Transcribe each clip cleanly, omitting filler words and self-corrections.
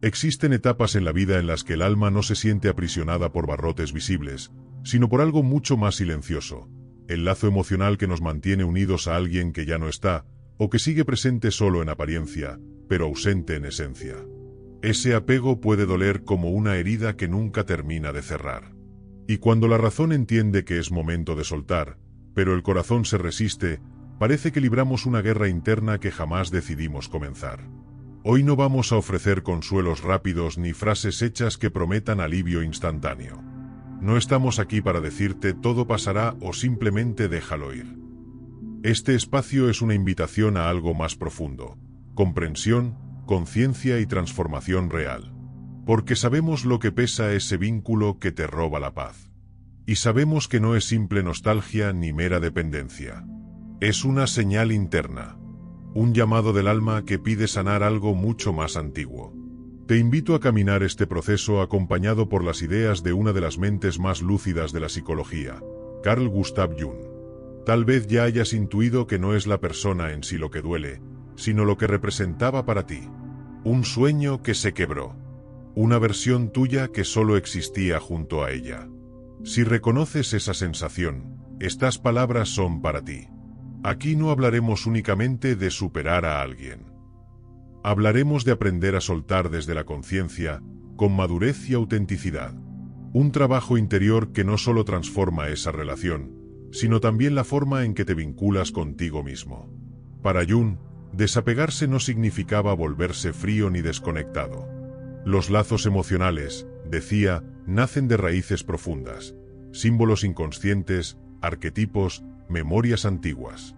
Existen etapas en la vida en las que el alma no se siente aprisionada por barrotes visibles, sino por algo mucho más silencioso, el lazo emocional que nos mantiene unidos a alguien que ya no está, o que sigue presente solo en apariencia, pero ausente en esencia. Ese apego puede doler como una herida que nunca termina de cerrar. Y cuando la razón entiende que es momento de soltar, pero el corazón se resiste, parece que libramos una guerra interna que jamás decidimos comenzar. Hoy no vamos a ofrecer consuelos rápidos ni frases hechas que prometan alivio instantáneo. No estamos aquí para decirte todo pasará o simplemente déjalo ir. Este espacio es una invitación a algo más profundo: comprensión, conciencia y transformación real. Porque sabemos lo que pesa ese vínculo que te roba la paz. Y sabemos que no es simple nostalgia ni mera dependencia. Es una señal interna. Un llamado del alma que pide sanar algo mucho más antiguo. Te invito a caminar este proceso acompañado por las ideas de una de las mentes más lúcidas de la psicología, Carl Gustav Jung. Tal vez ya hayas intuido que no es la persona en sí lo que duele, sino lo que representaba para ti. Un sueño que se quebró. Una versión tuya que solo existía junto a ella. Si reconoces esa sensación, estas palabras son para ti. Aquí no hablaremos únicamente de superar a alguien. Hablaremos de aprender a soltar desde la conciencia, con madurez y autenticidad. Un trabajo interior que no solo transforma esa relación, sino también la forma en que te vinculas contigo mismo. Para Jung, desapegarse no significaba volverse frío ni desconectado. Los lazos emocionales, decía, nacen de raíces profundas, símbolos inconscientes, arquetipos, memorias antiguas.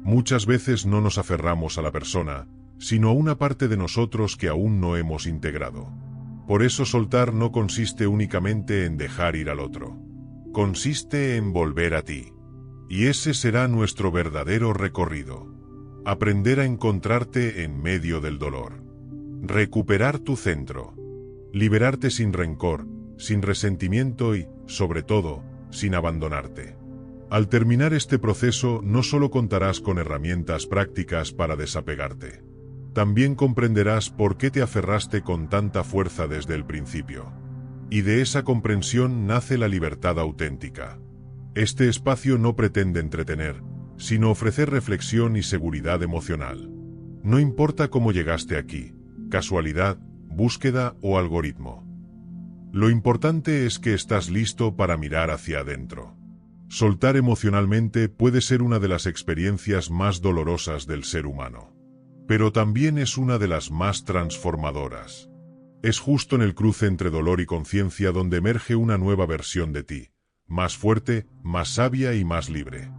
Muchas veces no nos aferramos a la persona, sino a una parte de nosotros que aún no hemos integrado. Por eso soltar no consiste únicamente en dejar ir al otro. Consiste en volver a ti. Y ese será nuestro verdadero recorrido. Aprender a encontrarte en medio del dolor. Recuperar tu centro. Liberarte sin rencor, sin resentimiento y, sobre todo, sin abandonarte. Al terminar este proceso, no solo contarás con herramientas prácticas para desapegarte. También comprenderás por qué te aferraste con tanta fuerza desde el principio. Y de esa comprensión nace la libertad auténtica. Este espacio no pretende entretener, sino ofrecer reflexión y seguridad emocional. No importa cómo llegaste aquí, casualidad, búsqueda o algoritmo. Lo importante es que estás listo para mirar hacia adentro. Soltar emocionalmente puede ser una de las experiencias más dolorosas del ser humano. Pero también es una de las más transformadoras. Es justo en el cruce entre dolor y conciencia donde emerge una nueva versión de ti, más fuerte, más sabia y más libre.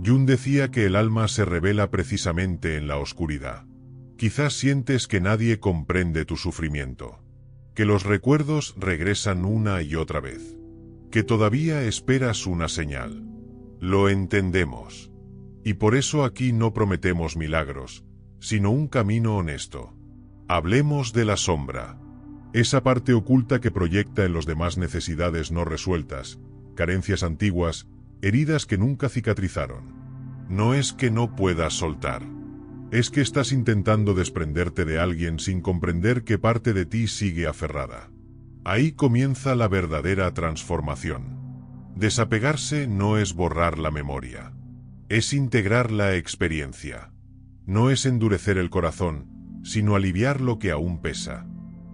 Jung decía que el alma se revela precisamente en la oscuridad. Quizás sientes que nadie comprende tu sufrimiento. Que los recuerdos regresan una y otra vez. Que todavía esperas una señal. Lo entendemos. Y por eso aquí no prometemos milagros, sino un camino honesto. Hablemos de la sombra. Esa parte oculta que proyecta en los demás necesidades no resueltas, carencias antiguas, heridas que nunca cicatrizaron. No es que no puedas soltar. Es que estás intentando desprenderte de alguien sin comprender que parte de ti sigue aferrada. Ahí comienza la verdadera transformación. Desapegarse no es borrar la memoria. Es integrar la experiencia. No es endurecer el corazón, sino aliviar lo que aún pesa.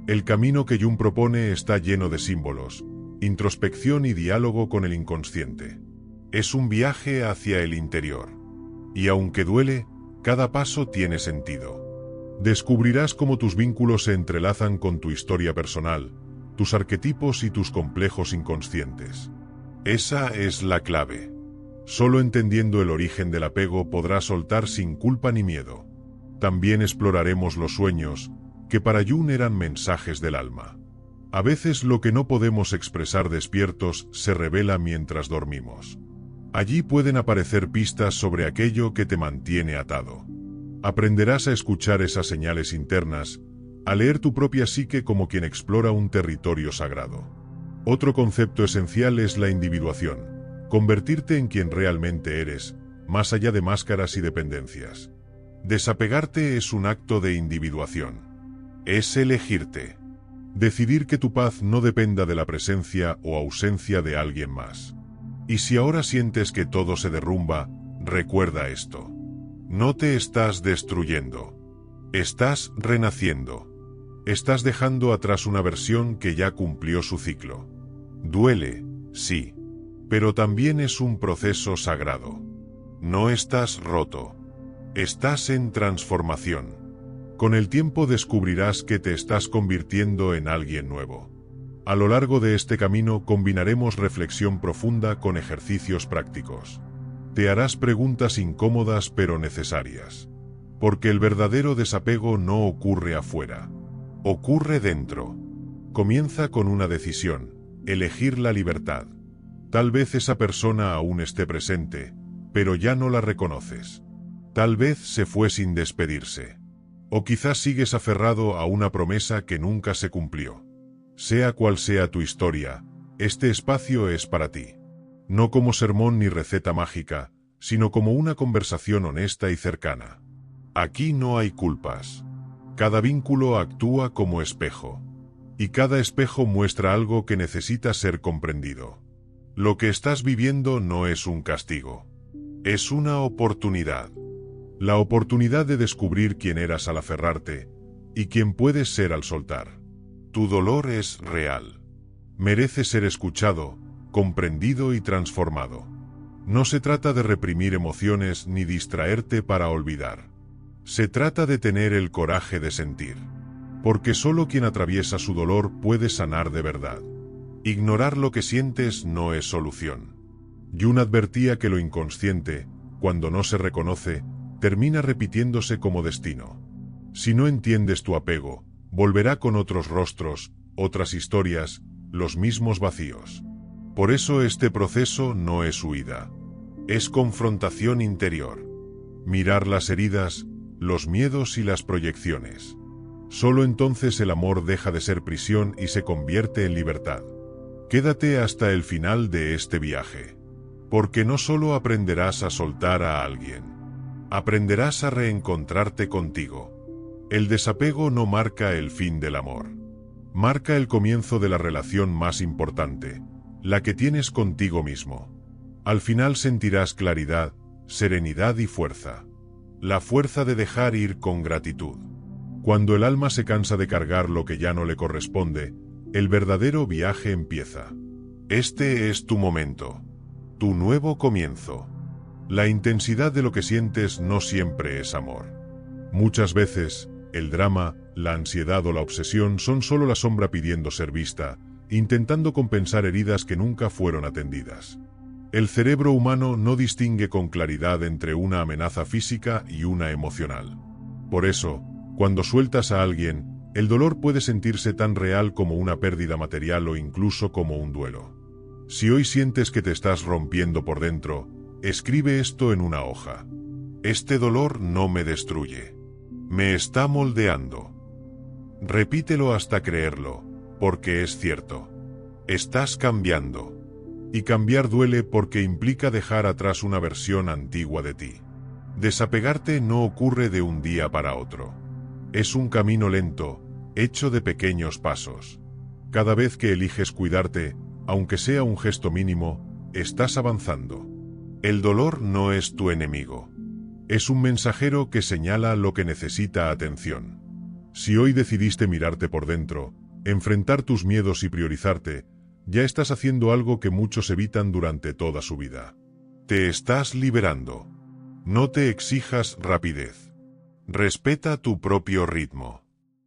El camino que Jung propone está lleno de símbolos, introspección y diálogo con el inconsciente. Es un viaje hacia el interior. Y aunque duele, cada paso tiene sentido. Descubrirás cómo tus vínculos se entrelazan con tu historia personal, tus arquetipos y tus complejos inconscientes. Esa es la clave. Solo entendiendo el origen del apego podrás soltar sin culpa ni miedo. También exploraremos los sueños, que para Jung eran mensajes del alma. A veces lo que no podemos expresar despiertos se revela mientras dormimos. Allí pueden aparecer pistas sobre aquello que te mantiene atado. Aprenderás a escuchar esas señales internas, a leer tu propia psique como quien explora un territorio sagrado. Otro concepto esencial es la individuación, convertirte en quien realmente eres, más allá de máscaras y dependencias. Desapegarte es un acto de individuación. Es elegirte. Decidir que tu paz no dependa de la presencia o ausencia de alguien más. Y si ahora sientes que todo se derrumba, recuerda esto. No te estás destruyendo. Estás renaciendo. Estás dejando atrás una versión que ya cumplió su ciclo. Duele, sí. Pero también es un proceso sagrado. No estás roto. Estás en transformación. Con el tiempo descubrirás que te estás convirtiendo en alguien nuevo. A lo largo de este camino combinaremos reflexión profunda con ejercicios prácticos. Te harás preguntas incómodas pero necesarias. Porque el verdadero desapego no ocurre afuera. Ocurre dentro. Comienza con una decisión: elegir la libertad. Tal vez esa persona aún esté presente, pero ya no la reconoces. Tal vez se fue sin despedirse. O quizás sigues aferrado a una promesa que nunca se cumplió. Sea cual sea tu historia, este espacio es para ti. No como sermón ni receta mágica, sino como una conversación honesta y cercana. Aquí no hay culpas. Cada vínculo actúa como espejo. Y cada espejo muestra algo que necesita ser comprendido. Lo que estás viviendo no es un castigo. Es una oportunidad. La oportunidad de descubrir quién eras al aferrarte, y quién puedes ser al soltar. Tu dolor es real. Merece ser escuchado, comprendido y transformado. No se trata de reprimir emociones ni distraerte para olvidar. Se trata de tener el coraje de sentir. Porque solo quien atraviesa su dolor puede sanar de verdad. Ignorar lo que sientes no es solución. Jung advertía que lo inconsciente, cuando no se reconoce, termina repitiéndose como destino. Si no entiendes tu apego, volverá con otros rostros, otras historias, los mismos vacíos. Por eso este proceso no es huida. Es confrontación interior. Mirar las heridas, los miedos y las proyecciones. Solo entonces el amor deja de ser prisión y se convierte en libertad. Quédate hasta el final de este viaje. Porque no solo aprenderás a soltar a alguien. Aprenderás a reencontrarte contigo. El desapego no marca el fin del amor. Marca el comienzo de la relación más importante, la que tienes contigo mismo. Al final sentirás claridad, serenidad y fuerza. La fuerza de dejar ir con gratitud. Cuando el alma se cansa de cargar lo que ya no le corresponde, el verdadero viaje empieza. Este es tu momento. Tu nuevo comienzo. La intensidad de lo que sientes no siempre es amor. Muchas veces, el drama, la ansiedad o la obsesión son solo la sombra pidiendo ser vista, intentando compensar heridas que nunca fueron atendidas. El cerebro humano no distingue con claridad entre una amenaza física y una emocional. Por eso, cuando sueltas a alguien, el dolor puede sentirse tan real como una pérdida material o incluso como un duelo. Si hoy sientes que te estás rompiendo por dentro, escribe esto en una hoja. Este dolor no me destruye. Me está moldeando. Repítelo hasta creerlo, porque es cierto. Estás cambiando. Y cambiar duele porque implica dejar atrás una versión antigua de ti. Desapegarte no ocurre de un día para otro. Es un camino lento, hecho de pequeños pasos. Cada vez que eliges cuidarte, aunque sea un gesto mínimo, estás avanzando. El dolor no es tu enemigo. Es un mensajero que señala lo que necesita atención. Si hoy decidiste mirarte por dentro, enfrentar tus miedos y priorizarte, ya estás haciendo algo que muchos evitan durante toda su vida. Te estás liberando. No te exijas rapidez. Respeta tu propio ritmo.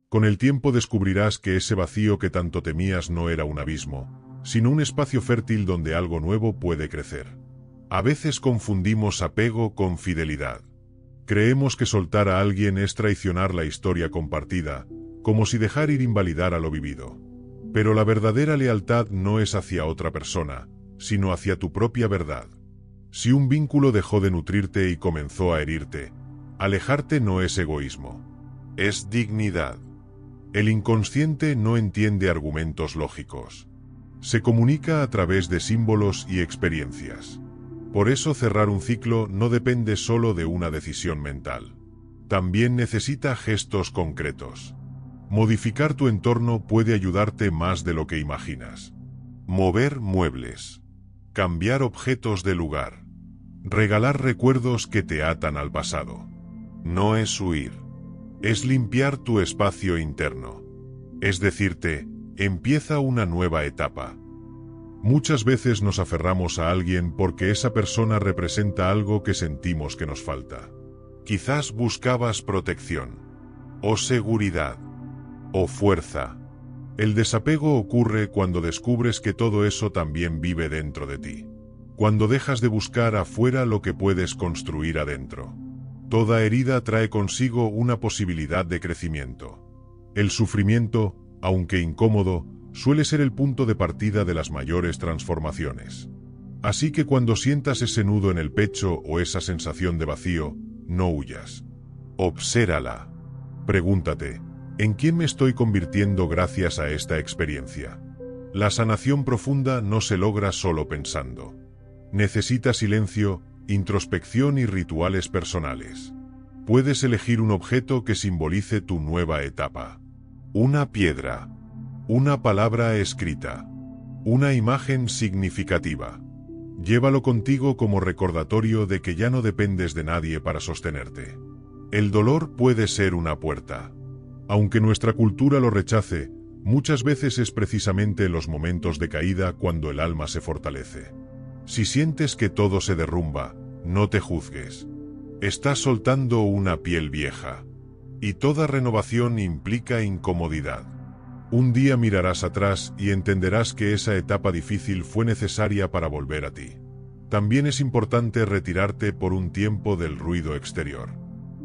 Con el tiempo descubrirás que ese vacío que tanto temías no era un abismo, sino un espacio fértil donde algo nuevo puede crecer. A veces confundimos apego con fidelidad. Creemos que soltar a alguien es traicionar la historia compartida, como si dejar ir invalidara lo vivido. Pero la verdadera lealtad no es hacia otra persona, sino hacia tu propia verdad. Si un vínculo dejó de nutrirte y comenzó a herirte, alejarte no es egoísmo. Es dignidad. El inconsciente no entiende argumentos lógicos. Se comunica a través de símbolos y experiencias. Por eso cerrar un ciclo no depende solo de una decisión mental. También necesita gestos concretos. Modificar tu entorno puede ayudarte más de lo que imaginas. Mover muebles. Cambiar objetos de lugar. Regalar recuerdos que te atan al pasado. No es huir. Es limpiar tu espacio interno. Es decirte, empieza una nueva etapa. Muchas veces nos aferramos a alguien porque esa persona representa algo que sentimos que nos falta. Quizás buscabas protección, o seguridad, o fuerza. El desapego ocurre cuando descubres que todo eso también vive dentro de ti. Cuando dejas de buscar afuera lo que puedes construir adentro. Toda herida trae consigo una posibilidad de crecimiento. El sufrimiento, aunque incómodo, suele ser el punto de partida de las mayores transformaciones. Así que cuando sientas ese nudo en el pecho o esa sensación de vacío, no huyas. Obsérvala. Pregúntate, ¿en quién me estoy convirtiendo gracias a esta experiencia? La sanación profunda no se logra solo pensando. Necesita silencio, introspección y rituales personales. Puedes elegir un objeto que simbolice tu nueva etapa. Una piedra. Una palabra escrita. Una imagen significativa. Llévalo contigo como recordatorio de que ya no dependes de nadie para sostenerte. El dolor puede ser una puerta. Aunque nuestra cultura lo rechace, muchas veces es precisamente en los momentos de caída cuando el alma se fortalece. Si sientes que todo se derrumba, no te juzgues. Estás soltando una piel vieja. Y toda renovación implica incomodidad. Un día mirarás atrás y entenderás que esa etapa difícil fue necesaria para volver a ti. También es importante retirarte por un tiempo del ruido exterior.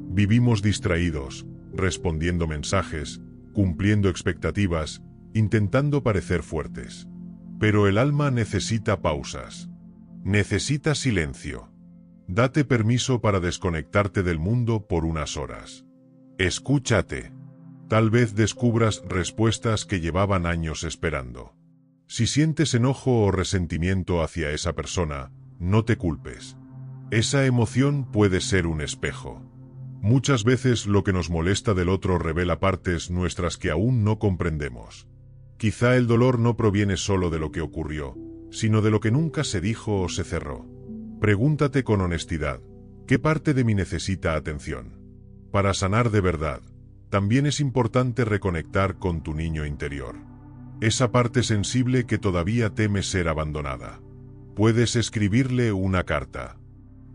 Vivimos distraídos, respondiendo mensajes, cumpliendo expectativas, intentando parecer fuertes. Pero el alma necesita pausas. Necesita silencio. Date permiso para desconectarte del mundo por unas horas. Escúchate. Tal vez descubras respuestas que llevaban años esperando. Si sientes enojo o resentimiento hacia esa persona, no te culpes. Esa emoción puede ser un espejo. Muchas veces lo que nos molesta del otro revela partes nuestras que aún no comprendemos. Quizá el dolor no proviene solo de lo que ocurrió, sino de lo que nunca se dijo o se cerró. Pregúntate con honestidad, ¿qué parte de mí necesita atención? Para sanar de verdad, también es importante reconectar con tu niño interior. Esa parte sensible que todavía teme ser abandonada. Puedes escribirle una carta.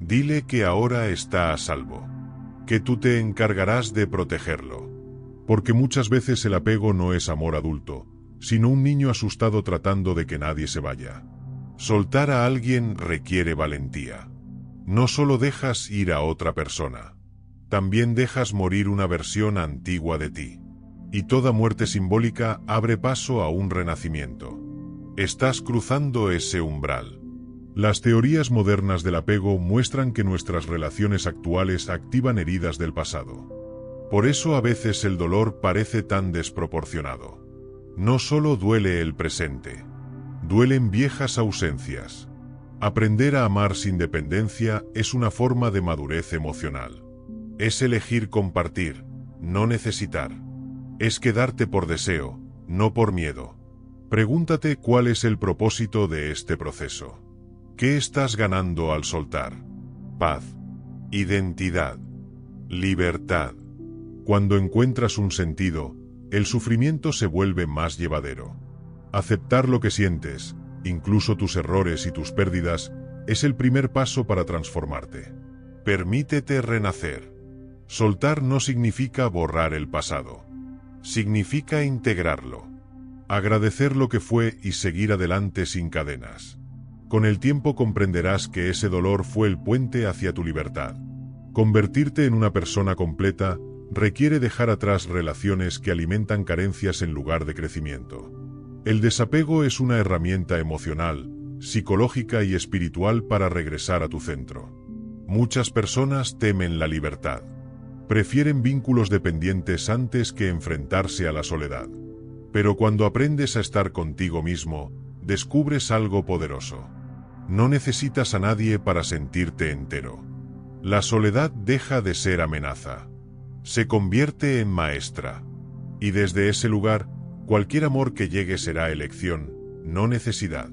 Dile que ahora está a salvo. Que tú te encargarás de protegerlo. Porque muchas veces el apego no es amor adulto, sino un niño asustado tratando de que nadie se vaya. Soltar a alguien requiere valentía. No solo dejas ir a otra persona. También dejas morir una versión antigua de ti. Y toda muerte simbólica abre paso a un renacimiento. Estás cruzando ese umbral. Las teorías modernas del apego muestran que nuestras relaciones actuales activan heridas del pasado. Por eso a veces el dolor parece tan desproporcionado. No solo duele el presente. Duelen viejas ausencias. Aprender a amar sin dependencia es una forma de madurez emocional. Es elegir compartir, no necesitar. Es quedarte por deseo, no por miedo. Pregúntate cuál es el propósito de este proceso. ¿Qué estás ganando al soltar? Paz, identidad, libertad. Cuando encuentras un sentido, el sufrimiento se vuelve más llevadero. Aceptar lo que sientes, incluso tus errores y tus pérdidas, es el primer paso para transformarte. Permítete renacer. Soltar no significa borrar el pasado. Significa integrarlo. Agradecer lo que fue y seguir adelante sin cadenas. Con el tiempo comprenderás que ese dolor fue el puente hacia tu libertad. Convertirte en una persona completa requiere dejar atrás relaciones que alimentan carencias en lugar de crecimiento. El desapego es una herramienta emocional, psicológica y espiritual para regresar a tu centro. Muchas personas temen la libertad. Prefieren vínculos dependientes antes que enfrentarse a la soledad. Pero cuando aprendes a estar contigo mismo, descubres algo poderoso. No necesitas a nadie para sentirte entero. La soledad deja de ser amenaza. Se convierte en maestra. Y desde ese lugar, cualquier amor que llegue será elección, no necesidad.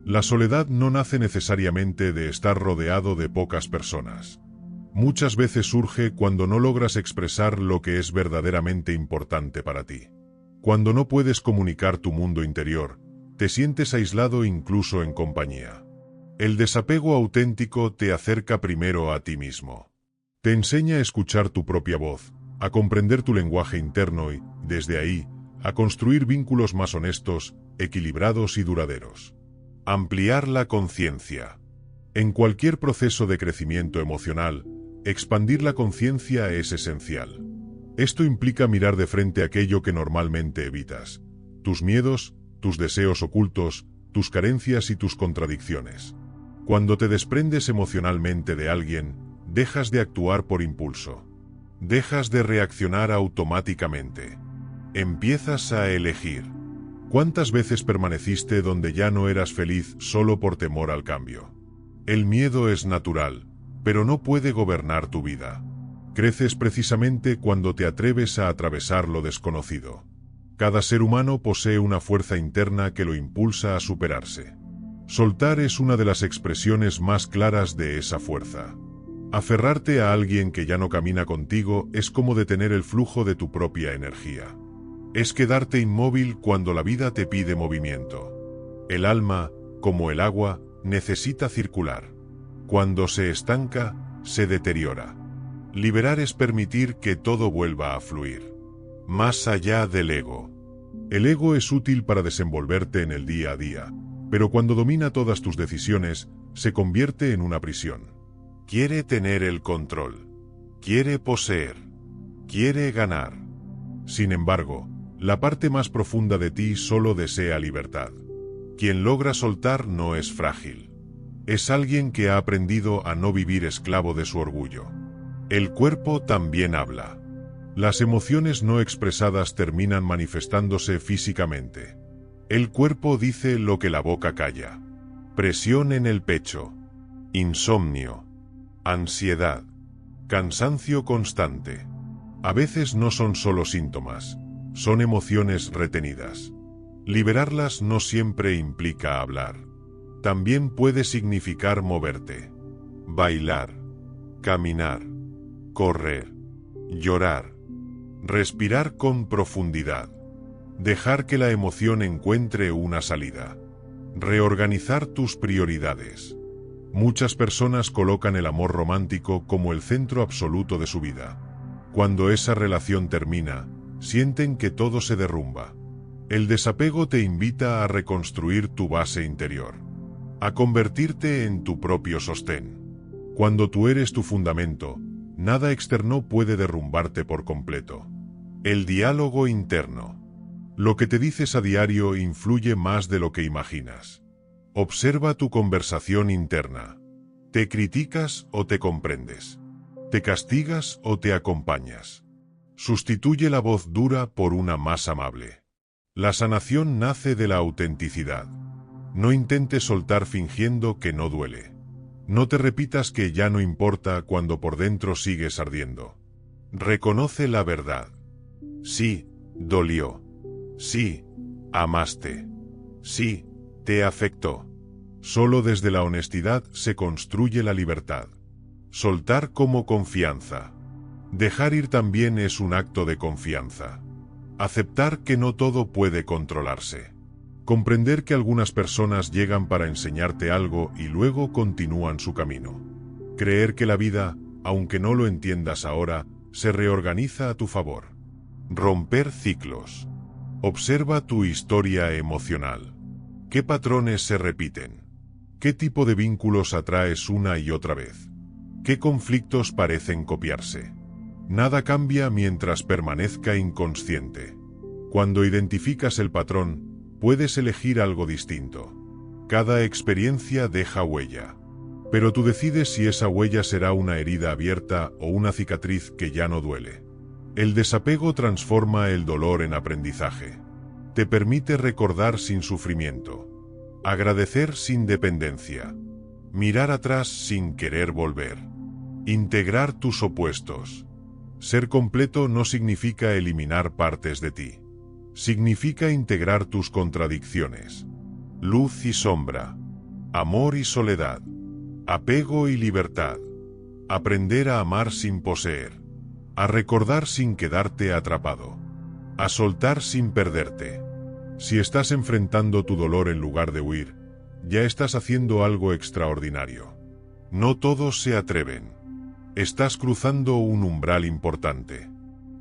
La soledad no nace necesariamente de estar rodeado de pocas personas. Muchas veces surge cuando no logras expresar lo que es verdaderamente importante para ti. Cuando no puedes comunicar tu mundo interior, te sientes aislado incluso en compañía. El desapego auténtico te acerca primero a ti mismo. Te enseña a escuchar tu propia voz, a comprender tu lenguaje interno y, desde ahí, a construir vínculos más honestos, equilibrados y duraderos. Ampliar la conciencia. En cualquier proceso de crecimiento emocional, expandir la conciencia es esencial. Esto implica mirar de frente aquello que normalmente evitas: tus miedos, tus deseos ocultos, tus carencias y tus contradicciones. Cuando te desprendes emocionalmente de alguien, dejas de actuar por impulso. Dejas de reaccionar automáticamente. Empiezas a elegir. ¿Cuántas veces permaneciste donde ya no eras feliz solo por temor al cambio? El miedo es natural, pero no puede gobernar tu vida. Creces precisamente cuando te atreves a atravesar lo desconocido. Cada ser humano posee una fuerza interna que lo impulsa a superarse. Soltar es una de las expresiones más claras de esa fuerza. Aferrarte a alguien que ya no camina contigo es como detener el flujo de tu propia energía. Es quedarte inmóvil cuando la vida te pide movimiento. El alma, como el agua, necesita circular. Cuando se estanca, se deteriora. Liberar es permitir que todo vuelva a fluir. Más allá del ego. El ego es útil para desenvolverte en el día a día, pero cuando domina todas tus decisiones, se convierte en una prisión. Quiere tener el control. Quiere poseer. Quiere ganar. Sin embargo, la parte más profunda de ti solo desea libertad. Quien logra soltar no es frágil. Es alguien que ha aprendido a no vivir esclavo de su orgullo. El cuerpo también habla. Las emociones no expresadas terminan manifestándose físicamente. El cuerpo dice lo que la boca calla. Presión en el pecho. Insomnio. Ansiedad. Cansancio constante. A veces no son solo síntomas, son emociones retenidas. Liberarlas no siempre implica hablar. También puede significar moverte. Bailar. Caminar. Correr. Llorar. Respirar con profundidad. Dejar que la emoción encuentre una salida. Reorganizar tus prioridades. Muchas personas colocan el amor romántico como el centro absoluto de su vida. Cuando esa relación termina, sienten que todo se derrumba. El desapego te invita a reconstruir tu base interior, a convertirte en tu propio sostén. Cuando tú eres tu fundamento, nada externo puede derrumbarte por completo. El diálogo interno. Lo que te dices a diario influye más de lo que imaginas. Observa tu conversación interna. ¿Te criticas o te comprendes? ¿Te castigas o te acompañas? Sustituye la voz dura por una más amable. La sanación nace de la autenticidad. No intentes soltar fingiendo que no duele. No te repitas que ya no importa cuando por dentro sigues ardiendo. Reconoce la verdad. Sí, dolió. Sí, amaste. Sí, te afectó. Solo desde la honestidad se construye la libertad. Soltar como confianza. Dejar ir también es un acto de confianza. Aceptar que no todo puede controlarse. Comprender que algunas personas llegan para enseñarte algo y luego continúan su camino. Creer que la vida, aunque no lo entiendas ahora, se reorganiza a tu favor. Romper ciclos. Observa tu historia emocional. ¿Qué patrones se repiten? ¿Qué tipo de vínculos atraes una y otra vez? ¿Qué conflictos parecen copiarse? Nada cambia mientras permanezca inconsciente. Cuando identificas el patrón, puedes elegir algo distinto. Cada experiencia deja huella. Pero tú decides si esa huella será una herida abierta o una cicatriz que ya no duele. El desapego transforma el dolor en aprendizaje. Te permite recordar sin sufrimiento. Agradecer sin dependencia. Mirar atrás sin querer volver. Integrar tus opuestos. Ser completo no significa eliminar partes de ti. Significa integrar tus contradicciones. Luz y sombra. Amor y soledad. Apego y libertad. Aprender a amar sin poseer. A recordar sin quedarte atrapado. A soltar sin perderte. Si estás enfrentando tu dolor en lugar de huir, ya estás haciendo algo extraordinario. No todos se atreven. Estás cruzando un umbral importante.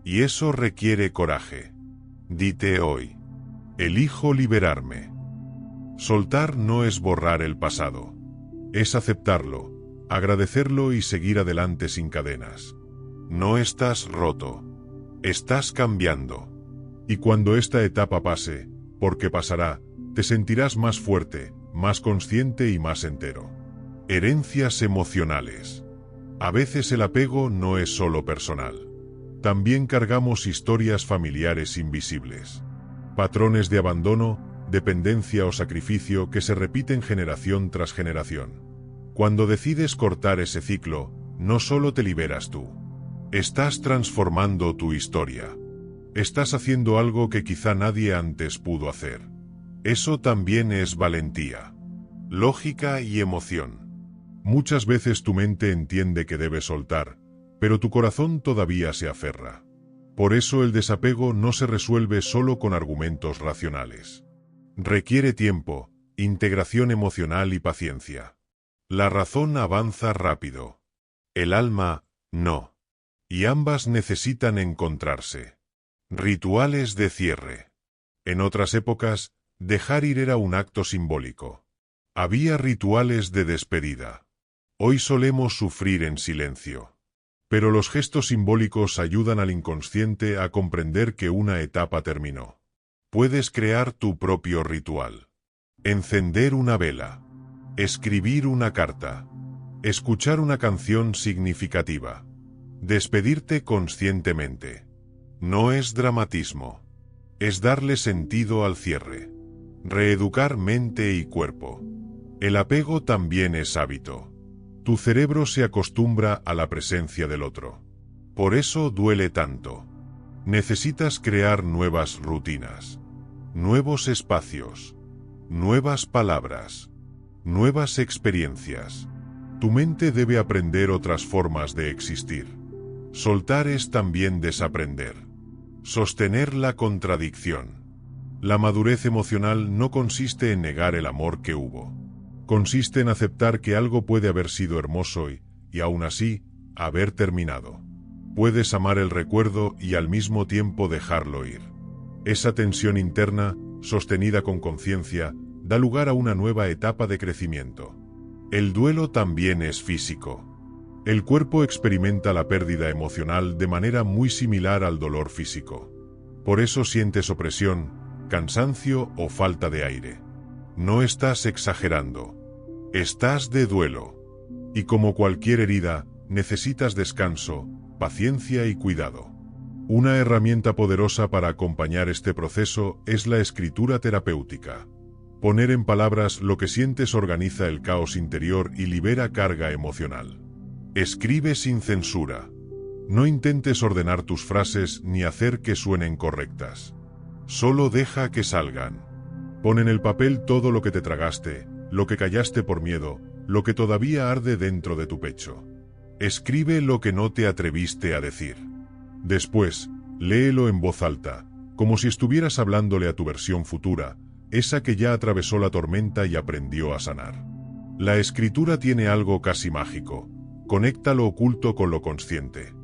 Y eso requiere coraje. Dite hoy: elijo liberarme. Soltar no es borrar el pasado. Es aceptarlo, agradecerlo y seguir adelante sin cadenas. No estás roto. Estás cambiando. Y cuando esta etapa pase, porque pasará, te sentirás más fuerte, más consciente y más entero. Herencias emocionales. A veces el apego no es solo personal. También cargamos historias familiares invisibles. Patrones de abandono, dependencia o sacrificio que se repiten generación tras generación. Cuando decides cortar ese ciclo, no solo te liberas tú. Estás transformando tu historia. Estás haciendo algo que quizá nadie antes pudo hacer. Eso también es valentía. Lógica y emoción. Muchas veces tu mente entiende que debes soltar, pero tu corazón todavía se aferra. Por eso el desapego no se resuelve solo con argumentos racionales. Requiere tiempo, integración emocional y paciencia. La razón avanza rápido. El alma, no. Y ambas necesitan encontrarse. Rituales de cierre. En otras épocas, dejar ir era un acto simbólico. Había rituales de despedida. Hoy solemos sufrir en silencio. Pero los gestos simbólicos ayudan al inconsciente a comprender que una etapa terminó. Puedes crear tu propio ritual. Encender una vela. Escribir una carta. Escuchar una canción significativa. Despedirte conscientemente. No es dramatismo. Es darle sentido al cierre. Reeducar mente y cuerpo. El apego también es hábito. Tu cerebro se acostumbra a la presencia del otro. Por eso duele tanto. Necesitas crear nuevas rutinas. Nuevos espacios. Nuevas palabras. Nuevas experiencias. Tu mente debe aprender otras formas de existir. Soltar es también desaprender. Sostener la contradicción. La madurez emocional no consiste en negar el amor que hubo. Consiste en aceptar que algo puede haber sido hermoso y aún así, haber terminado. Puedes amar el recuerdo y al mismo tiempo dejarlo ir. Esa tensión interna, sostenida con conciencia, da lugar a una nueva etapa de crecimiento. El duelo también es físico. El cuerpo experimenta la pérdida emocional de manera muy similar al dolor físico. Por eso sientes opresión, cansancio o falta de aire. No estás exagerando. Estás de duelo. Y como cualquier herida, necesitas descanso, paciencia y cuidado. Una herramienta poderosa para acompañar este proceso es la escritura terapéutica. Poner en palabras lo que sientes organiza el caos interior y libera carga emocional. Escribe sin censura. No intentes ordenar tus frases ni hacer que suenen correctas. Solo deja que salgan. Pon en el papel todo lo que te tragaste, lo que callaste por miedo, lo que todavía arde dentro de tu pecho. Escribe lo que no te atreviste a decir. Después, léelo en voz alta, como si estuvieras hablándole a tu versión futura, esa que ya atravesó la tormenta y aprendió a sanar. La escritura tiene algo casi mágico. Conecta lo oculto con lo consciente.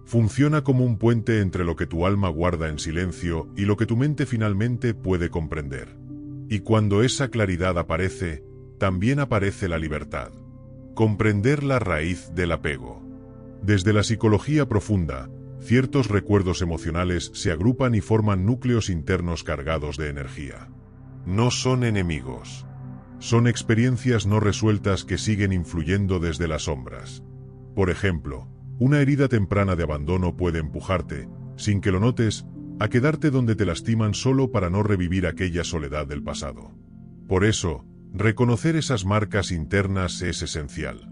Funciona como un puente entre lo que tu alma guarda en silencio y lo que tu mente finalmente puede comprender. Y cuando esa claridad aparece, también aparece la libertad. Comprender la raíz del apego. Desde la psicología profunda, ciertos recuerdos emocionales se agrupan y forman núcleos internos cargados de energía. No son enemigos. Son experiencias no resueltas que siguen influyendo desde las sombras. Por ejemplo, una herida temprana de abandono puede empujarte, sin que lo notes, a quedarte donde te lastiman solo para no revivir aquella soledad del pasado. Por eso, reconocer esas marcas internas es esencial.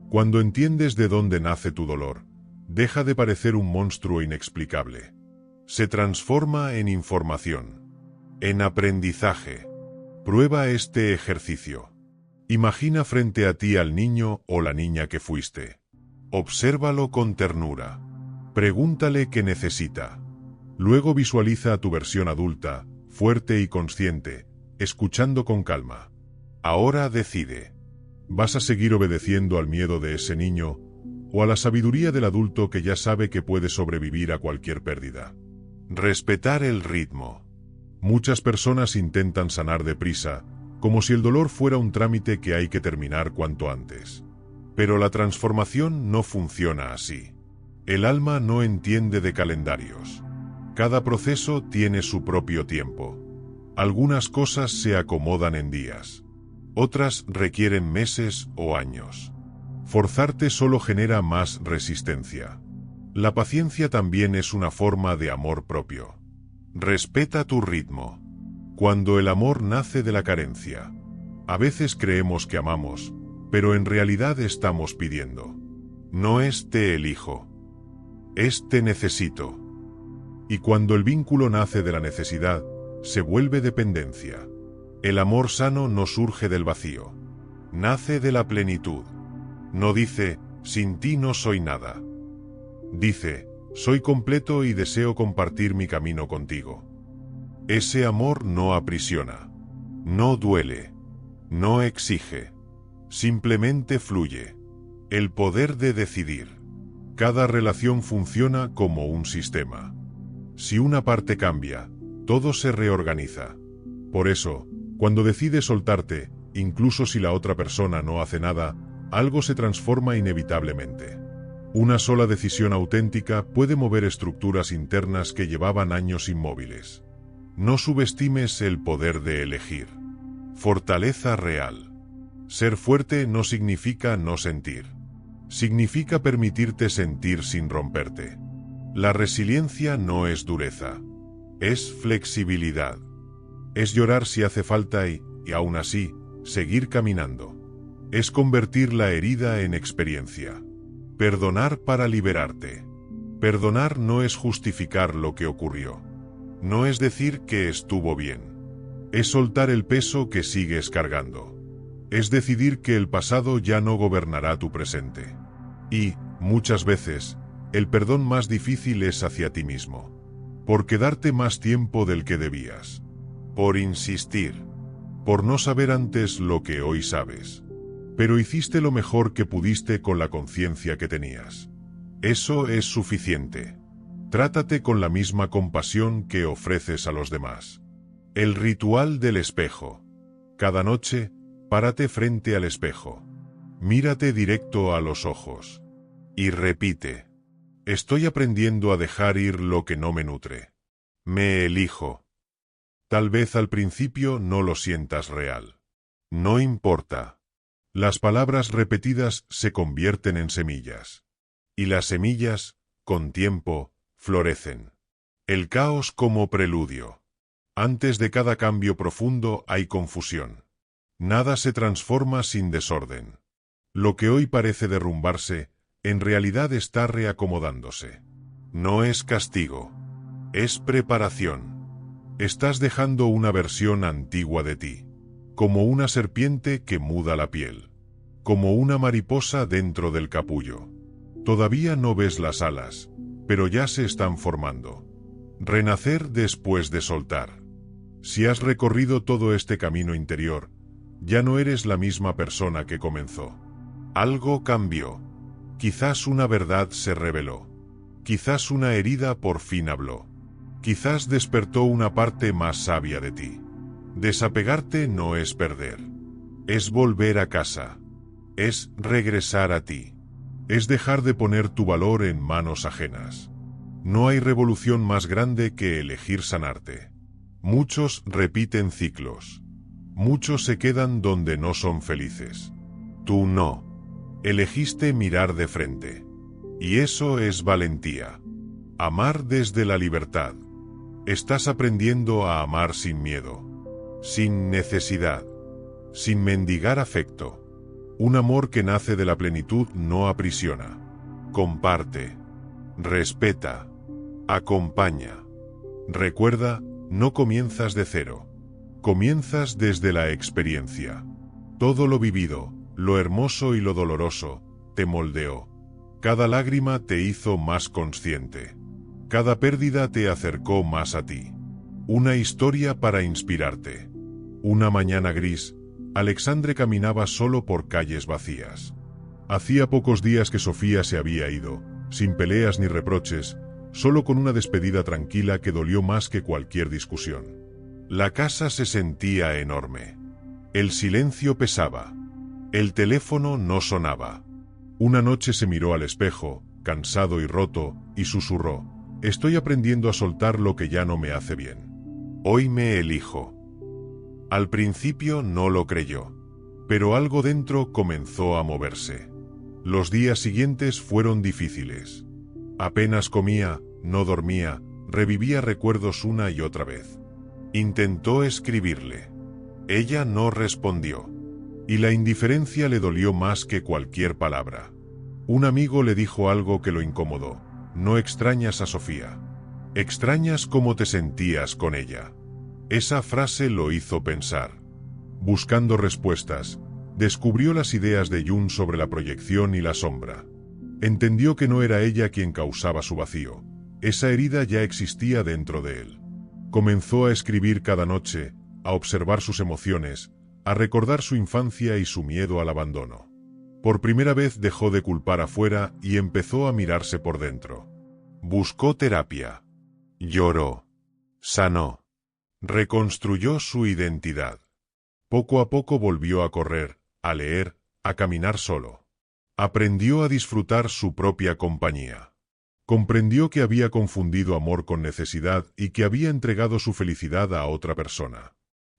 Cuando entiendes de dónde nace tu dolor, Deja de parecer un monstruo inexplicable. Se transforma en información, en aprendizaje. Prueba este ejercicio. Imagina frente a ti al niño o la niña que fuiste. Obsérvalo con ternura. Pregúntale qué necesita. Luego visualiza a tu versión adulta, fuerte y consciente, escuchando con calma. Ahora decide. ¿Vas a seguir obedeciendo al miedo de ese niño o a la sabiduría del adulto que ya sabe que puede sobrevivir a cualquier pérdida? Respetar el ritmo. Muchas personas intentan sanar deprisa, como si el dolor fuera un trámite que hay que terminar cuanto antes. Pero la transformación no funciona así. El alma no entiende de calendarios. Cada proceso tiene su propio tiempo. Algunas cosas se acomodan en días. Otras requieren meses o años. Forzarte solo genera más resistencia. La paciencia también es una forma de amor propio. Respeta tu ritmo. Cuando el amor nace de la carencia. A veces creemos que amamos, pero en realidad estamos pidiendo. No es te elijo. Es te necesito. Y cuando el vínculo nace de la necesidad, se vuelve dependencia. El amor sano no surge del vacío. Nace de la plenitud. No dice, sin ti no soy nada. Dice, soy completo y deseo compartir mi camino contigo. Ese amor no aprisiona. No duele. No exige. Simplemente fluye. El poder de decidir. Cada relación funciona como un sistema. Si una parte cambia, todo se reorganiza. Por eso, cuando decides soltarte, incluso si la otra persona no hace nada, algo se transforma inevitablemente. Una sola decisión auténtica puede mover estructuras internas que llevaban años inmóviles. No subestimes el poder de elegir. Fortaleza real. Ser fuerte no significa no sentir. Significa permitirte sentir sin romperte. La resiliencia no es dureza. Es flexibilidad. Es llorar si hace falta y aún así, seguir caminando. Es convertir la herida en experiencia. Perdonar para liberarte. Perdonar no es justificar lo que ocurrió. No es decir que estuvo bien. Es soltar el peso que sigues cargando. Es decidir que el pasado ya no gobernará tu presente. Y, muchas veces, el perdón más difícil es hacia ti mismo. Por quedarte más tiempo del que debías. Por insistir. Por no saber antes lo que hoy sabes. Pero hiciste lo mejor que pudiste con la conciencia que tenías. Eso es suficiente. Trátate con la misma compasión que ofreces a los demás. El ritual del espejo. Cada noche, párate frente al espejo. Mírate directo a los ojos. Y repite. Estoy aprendiendo a dejar ir lo que no me nutre. Me elijo. Tal vez al principio no lo sientas real. No importa. Las palabras repetidas se convierten en semillas. Y las semillas, con tiempo, florecen. El caos como preludio. Antes de cada cambio profundo hay confusión. Nada se transforma sin desorden. Lo que hoy parece derrumbarse, en realidad está reacomodándose. No es castigo. Es preparación. Estás dejando una versión antigua de ti. Como una serpiente que muda la piel. Como una mariposa dentro del capullo. Todavía no ves las alas, pero ya se están formando. Renacer después de soltar. Si has recorrido todo este camino interior, ya no eres la misma persona que comenzó. Algo cambió. Quizás una verdad se reveló. Quizás una herida por fin habló. Quizás despertó una parte más sabia de ti. Desapegarte no es perder. Es volver a casa. Es regresar a ti. Es dejar de poner tu valor en manos ajenas. No hay revolución más grande que elegir sanarte. Muchos repiten ciclos. Muchos se quedan donde no son felices. Tú no. Elegiste mirar de frente. Y eso es valentía. Amar desde la libertad. Estás aprendiendo a amar sin miedo. Sin necesidad. Sin mendigar afecto. Un amor que nace de la plenitud no aprisiona. Comparte. respeta, acompaña. Recuerda, no comienzas de cero. Comienzas desde la experiencia. Todo lo vivido, lo hermoso y lo doloroso, te moldeó. Cada lágrima te hizo más consciente. Cada pérdida te acercó más a ti. Una historia para inspirarte. Una mañana gris, Alexandre caminaba solo por calles vacías. Hacía pocos días que Sofía se había ido, sin peleas ni reproches, solo con una despedida tranquila que dolió más que cualquier discusión. La casa se sentía enorme. El silencio pesaba. El teléfono no sonaba. Una noche se miró al espejo, cansado y roto, y susurró: «Estoy aprendiendo a soltar lo que ya no me hace bien. Hoy me elijo». Al principio no lo creyó, pero algo dentro comenzó a moverse. Los días siguientes fueron difíciles. Apenas comía, no dormía, revivía recuerdos una y otra vez. Intentó escribirle. Ella no respondió. Y la indiferencia le dolió más que cualquier palabra. Un amigo le dijo algo que lo incomodó: «No extrañas a Sofía. Extrañas cómo te sentías con ella». Esa frase lo hizo pensar. Buscando respuestas, descubrió las ideas de Jung sobre la proyección y la sombra. Entendió que no era ella quien causaba su vacío. Esa herida ya existía dentro de él. Comenzó a escribir cada noche, a observar sus emociones, a recordar su infancia y su miedo al abandono. Por primera vez dejó de culpar afuera y empezó a mirarse por dentro. Buscó terapia. Lloró. Sanó. Reconstruyó su identidad. Poco a poco volvió a correr, a leer, a caminar solo. Aprendió a disfrutar su propia compañía. Comprendió que había confundido amor con necesidad y que había entregado su felicidad a otra persona.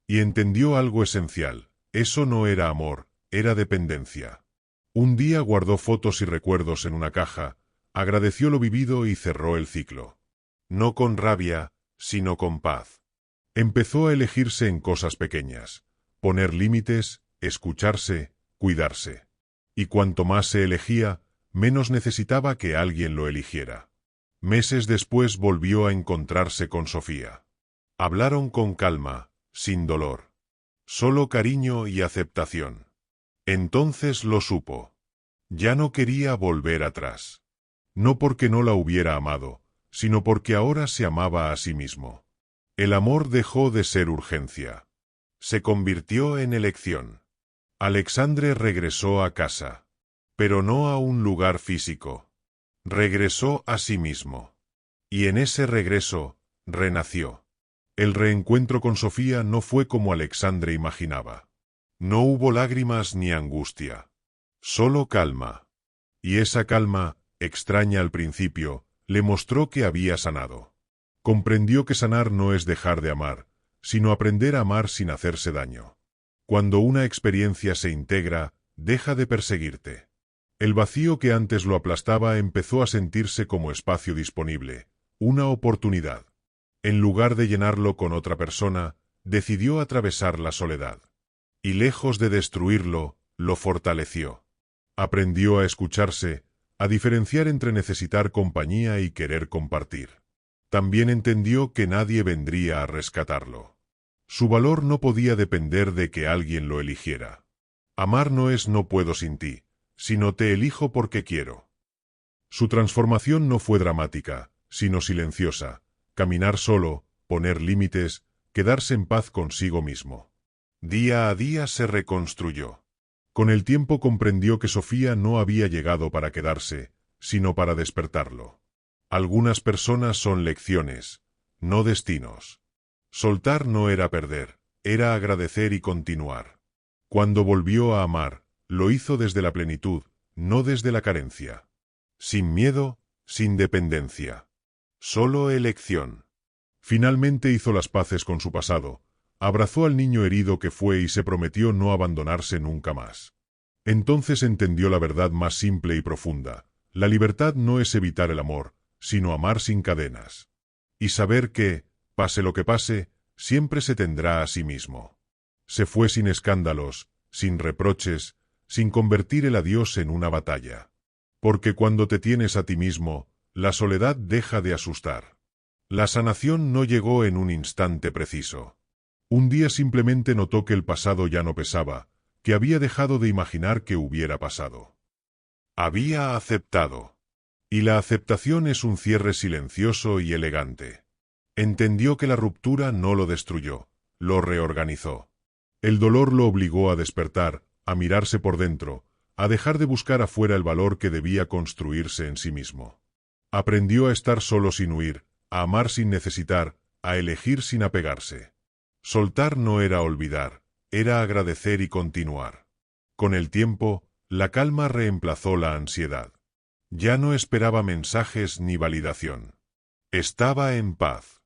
Y entendió algo esencial: eso no era amor, era dependencia. Un día guardó fotos y recuerdos en una caja, agradeció lo vivido y cerró el ciclo. No con rabia, sino con paz. Empezó a elegirse en cosas pequeñas, poner límites, escucharse, cuidarse. Y cuanto más se elegía, menos necesitaba que alguien lo eligiera. Meses después volvió a encontrarse con Sofía. Hablaron con calma, sin dolor. Solo cariño y aceptación. Entonces lo supo. Ya no quería volver atrás. No porque no la hubiera amado, sino porque ahora se amaba a sí mismo. El amor dejó de ser urgencia. Se convirtió en elección. Alexandre regresó a casa. Pero no a un lugar físico. Regresó a sí mismo. Y en ese regreso, renació. El reencuentro con Sofía no fue como Alexandre imaginaba. No hubo lágrimas ni angustia. Solo calma. Y esa calma, extraña al principio, le mostró que había sanado. Comprendió que sanar no es dejar de amar, sino aprender a amar sin hacerse daño. Cuando una experiencia se integra, deja de perseguirte. El vacío que antes lo aplastaba empezó a sentirse como espacio disponible, una oportunidad. En lugar de llenarlo con otra persona, decidió atravesar la soledad. Y lejos de destruirlo, lo fortaleció. Aprendió a escucharse, a diferenciar entre necesitar compañía y querer compartir. También entendió que nadie vendría a rescatarlo. Su valor no podía depender de que alguien lo eligiera. Amar no es no puedo sin ti, sino te elijo porque quiero. Su transformación no fue dramática, sino silenciosa: caminar solo, poner límites, quedarse en paz consigo mismo. Día a día se reconstruyó. Con el tiempo comprendió que Sofía no había llegado para quedarse, sino para despertarlo. Algunas personas son lecciones, no destinos. Soltar no era perder, era agradecer y continuar. Cuando volvió a amar, lo hizo desde la plenitud, no desde la carencia. Sin miedo, sin dependencia. Solo elección. Finalmente hizo las paces con su pasado, abrazó al niño herido que fue y se prometió no abandonarse nunca más. Entonces entendió la verdad más simple y profunda: la libertad no es evitar el amor, sino amar sin cadenas. Y saber que, pase lo que pase, siempre se tendrá a sí mismo. Se fue sin escándalos, sin reproches, sin convertir el adiós en una batalla. Porque cuando te tienes a ti mismo, la soledad deja de asustar. La sanación no llegó en un instante preciso. Un día simplemente notó que el pasado ya no pesaba, que había dejado de imaginar que hubiera pasado. Había aceptado. Y la aceptación es un cierre silencioso y elegante. Entendió que la ruptura no lo destruyó, lo reorganizó. El dolor lo obligó a despertar, a mirarse por dentro, a dejar de buscar afuera el valor que debía construirse en sí mismo. Aprendió a estar solo sin huir, a amar sin necesitar, a elegir sin apegarse. Soltar no era olvidar, era agradecer y continuar. Con el tiempo, la calma reemplazó la ansiedad. Ya no esperaba mensajes ni validación. Estaba en paz.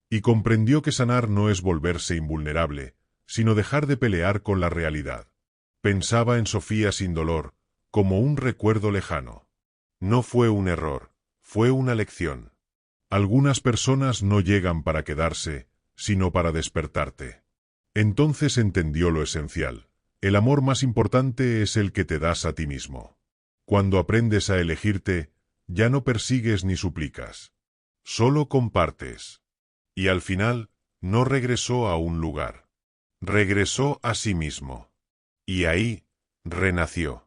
Y comprendió que sanar no es volverse invulnerable, sino dejar de pelear con la realidad. Pensaba en Sofía sin dolor, como un recuerdo lejano. No fue un error, fue una lección. Algunas personas no llegan para quedarse, sino para despertarte. Entonces entendió lo esencial. El amor más importante es el que te das a ti mismo. Cuando aprendes a elegirte, ya no persigues ni suplicas. Solo compartes. Y al final, no regresó a un lugar. Regresó a sí mismo. Y ahí, renació.